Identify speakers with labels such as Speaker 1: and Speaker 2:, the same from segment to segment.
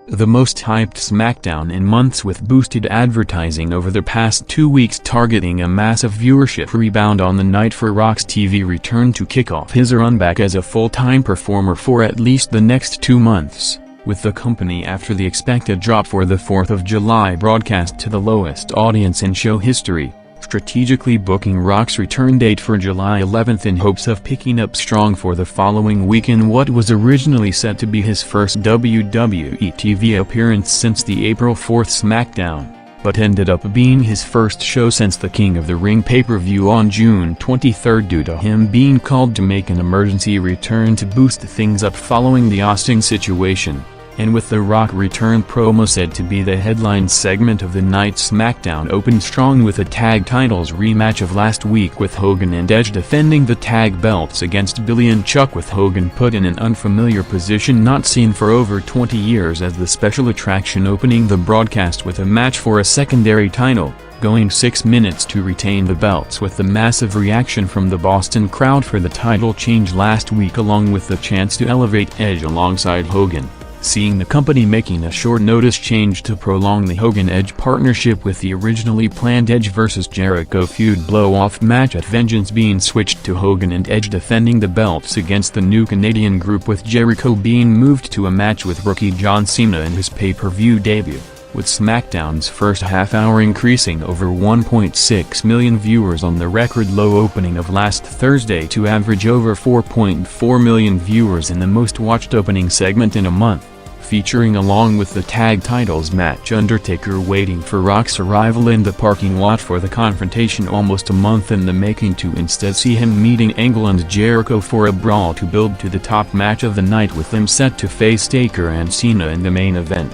Speaker 1: The most hyped SmackDown in months, with boosted advertising over the past 2 weeks targeting a massive viewership rebound on the night for Rock's TV return to kick off his run back as a full-time performer for at least the next 2 months, with the company after the expected drop for the 4th of July broadcast to the lowest audience in show history, strategically booking Rock's return date for July 11th in hopes of picking up strong for the following week in what was originally set to be his first WWE TV appearance since the April 4th SmackDown, but ended up being his first show since the King of the Ring pay-per-view on June 23 due to him being called to make an emergency return to boost things up following the Austin situation. And with the Rock return promo said to be the headline segment of the night, SmackDown opened strong with a tag titles rematch of last week, with Hogan and Edge defending the tag belts against Billy and Chuck, with Hogan put in an unfamiliar position not seen for over 20 years as the special attraction, opening the broadcast with a match for a secondary title, going 6 minutes to retain the belts, with the massive reaction from the Boston crowd for the title change last week, along with the chance to elevate Edge alongside Hogan. Seeing the company making a short-notice change to prolong the Hogan-Edge partnership, with the originally planned Edge vs Jericho feud blow-off match at Vengeance being switched to Hogan and Edge defending the belts against the new Canadian group, with Jericho being moved to a match with rookie John Cena in his pay-per-view debut, with SmackDown's first half-hour increasing over 1.6 million viewers on the record-low opening of last Thursday to average over 4.4 million viewers in the most-watched opening segment in a month, featuring, along with the tag titles match, Undertaker waiting for Rock's arrival in the parking lot for the confrontation, almost a month in the making, to instead see him meeting Angle and Jericho for a brawl to build to the top match of the night, with them set to face Taker and Cena in the main event.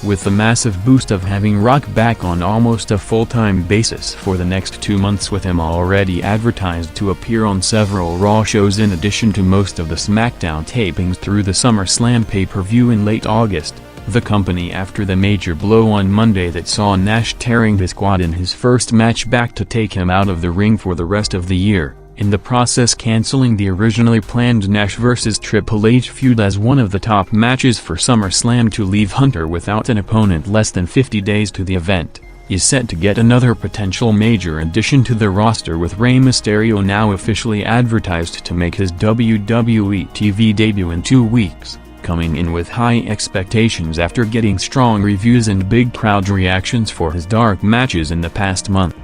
Speaker 1: With the massive boost of having Rock back on almost a full-time basis for the next 2 months, with him already advertised to appear on several Raw shows in addition to most of the SmackDown tapings through the SummerSlam pay-per-view in late August, the company, after the major blow on Monday that saw Nash tearing his quad in his first match back to take him out of the ring for the rest of the year, in the process cancelling the originally planned Nash vs Triple H feud as one of the top matches for SummerSlam to leave Hunter without an opponent less than 50 days to the event, is set to get another potential major addition to the roster, with Rey Mysterio now officially advertised to make his WWE TV debut in 2 weeks, coming in with high expectations after getting strong reviews and big crowd reactions for his dark matches in the past month.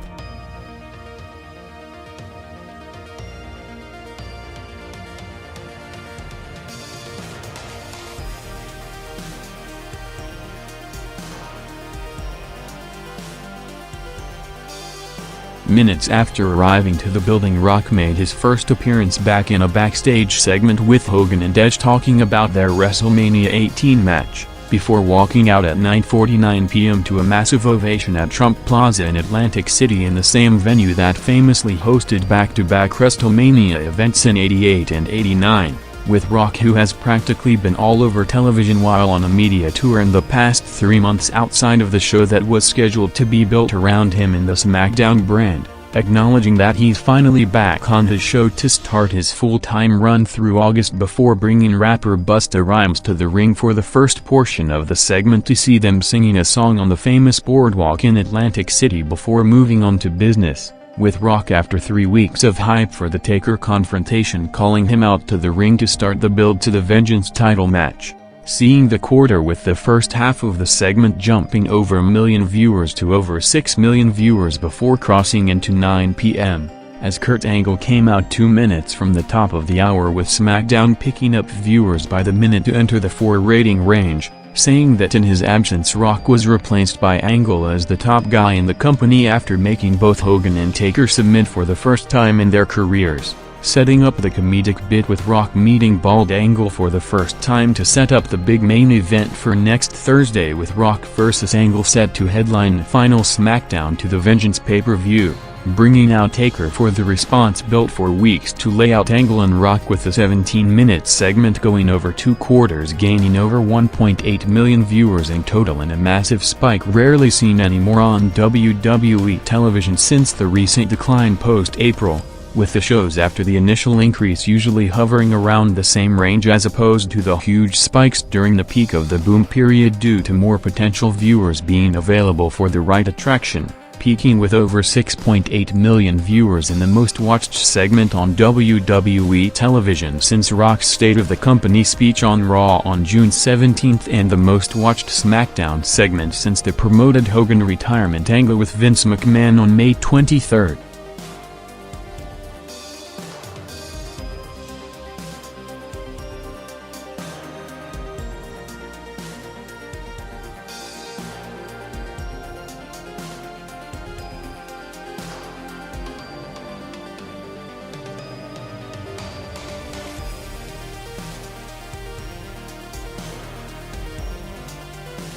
Speaker 1: Minutes after arriving to the building, Rock made his first appearance back in a backstage segment with Hogan and Edge talking about their WrestleMania 18 match, before walking out at 9:49 p.m. to a massive ovation at Trump Plaza in Atlantic City, in the same venue that famously hosted back-to-back WrestleMania events in '88 and '89. With Rock, who has practically been all over television while on a media tour in the past 3 months outside of the show that was scheduled to be built around him in the SmackDown brand, acknowledging that he's finally back on his show to start his full-time run through August, before bringing rapper Busta Rhymes to the ring for the first portion of the segment to see them singing a song on the famous Boardwalk in Atlantic City before moving on to business, with Rock, after 3 weeks of hype for the Taker confrontation, calling him out to the ring to start the build to the Vengeance title match, seeing the quarter with the first half of the segment jumping over a million viewers to over 6 million viewers before crossing into 9 p.m., as Kurt Angle came out 2 minutes from the top of the hour, with SmackDown picking up viewers by the minute to enter the 4 rating range, saying that in his absence Rock was replaced by Angle as the top guy in the company after making both Hogan and Taker submit for the first time in their careers, setting up the comedic bit with Rock meeting bald Angle for the first time to set up the big main event for next Thursday, with Rock vs Angle set to headline the final SmackDown to the Vengeance pay-per-view. bringing out Taker for the response built for weeks to lay out Angle and Rock, with the 17-minute segment going over 2 quarters, gaining over 1.8 million viewers in total, and a massive spike rarely seen anymore on WWE television since the recent decline post-April, with the shows after the initial increase usually hovering around the same range as opposed to the huge spikes during the peak of the boom period due to more potential viewers being available for the right attraction, peaking with over 6.8 million viewers in the most watched segment on WWE television since Rock's State of the Company speech on Raw on June 17 and the most watched SmackDown segment since the promoted Hogan retirement angle with Vince McMahon on May 23.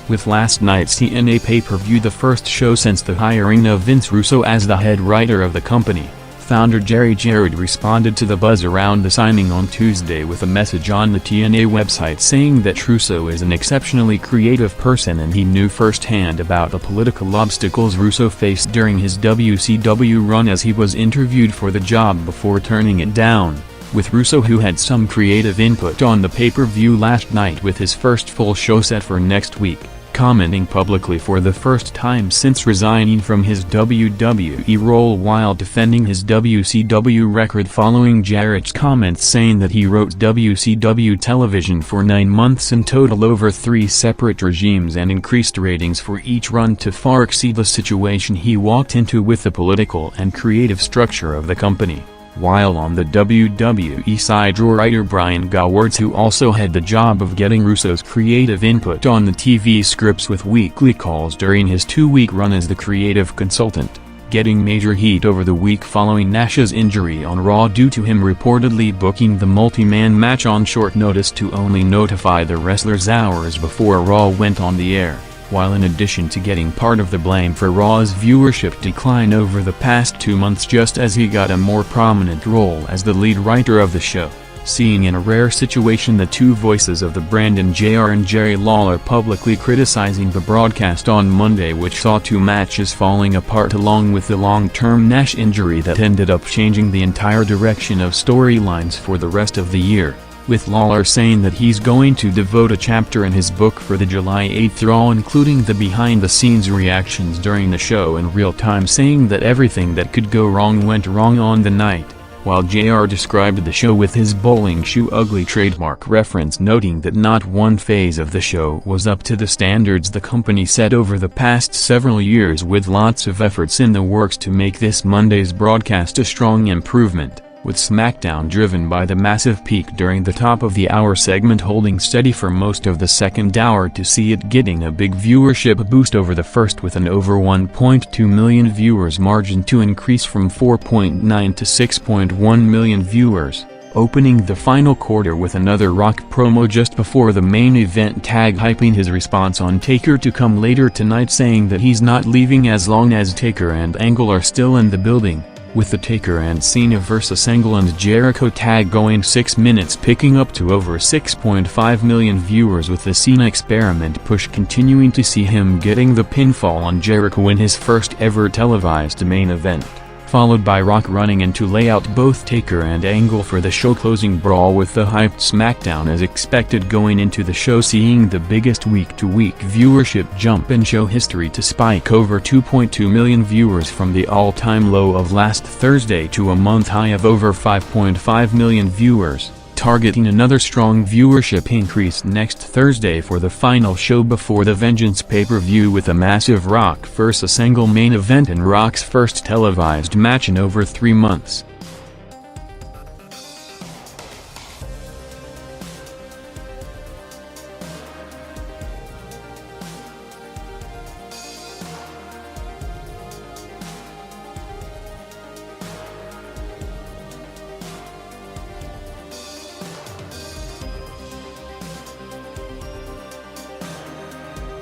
Speaker 1: With last night's TNA pay-per-view the first show since the hiring of Vince Russo as the head writer of the company, founder Jerry Jarrett responded to the buzz around the signing on Tuesday with a message on the TNA website saying that Russo is an exceptionally creative person and he knew firsthand about the political obstacles Russo faced during his WCW run as he was interviewed for the job before turning it down, with Russo, who had some creative input on the pay-per-view last night with his first full show set for next week, commenting publicly for the first time since resigning from his WWE role while defending his WCW record following Jarrett's comments saying that he wrote WCW television for 9 months in total over 3 separate regimes and increased ratings for each run to far exceed the situation he walked into with the political and creative structure of the company. While on the WWE side, writer Brian Gowards, who also had the job of getting Russo's creative input on the TV scripts with weekly calls during his 2-week run as the creative consultant, getting major heat over the week following Nash's injury on Raw due to him reportedly booking the multi-man match on short notice to only notify the wrestlers hours before Raw went on the air, while in addition to getting part of the blame for Raw's viewership decline over the past 2 months just as he got a more prominent role as the lead writer of the show, seeing in a rare situation the two voices of the brand in JR and Jerry Lawler publicly criticizing the broadcast on Monday, which saw 2 matches falling apart along with the long-term Nash injury that ended up changing the entire direction of storylines for the rest of the year, with Lawler saying that he's going to devote a chapter in his book for the July 8th Raw including the behind-the-scenes reactions during the show in real time, saying that everything that could go wrong went wrong on the night, while JR described the show with his bowling shoe ugly trademark reference, noting that not one phase of the show was up to the standards the company set over the past several years, with lots of efforts in the works to make this Monday's broadcast a strong improvement, with SmackDown driven by the massive peak during the top of the hour segment holding steady for most of the second hour to see it getting a big viewership boost over the first, with an over 1.2 million viewers margin to increase from 4.9 to 6.1 million viewers, opening the final quarter with another Rock promo just before the main event, tag hyping his response on Taker to come later tonight, saying that he's not leaving as long as Taker and Angle are still in the building, with the Taker and Cena vs Angle and Jericho tag going 6 minutes picking up to over 6.5 million viewers, with the Cena experiment push continuing to see him getting the pinfall on Jericho in his first ever televised main event, followed by Rock running in to lay out both Taker and Angle for the show closing brawl, with the hyped SmackDown as expected going into the show seeing the biggest week-to-week viewership jump in show history to spike over 2.2 million viewers from the all-time low of last Thursday to a month high of over 5.5 million viewers, targeting another strong viewership increase next Thursday for the final show before the Vengeance pay-per-view, with a massive Rock vs Angle main event and Rock's first televised match in over 3 months.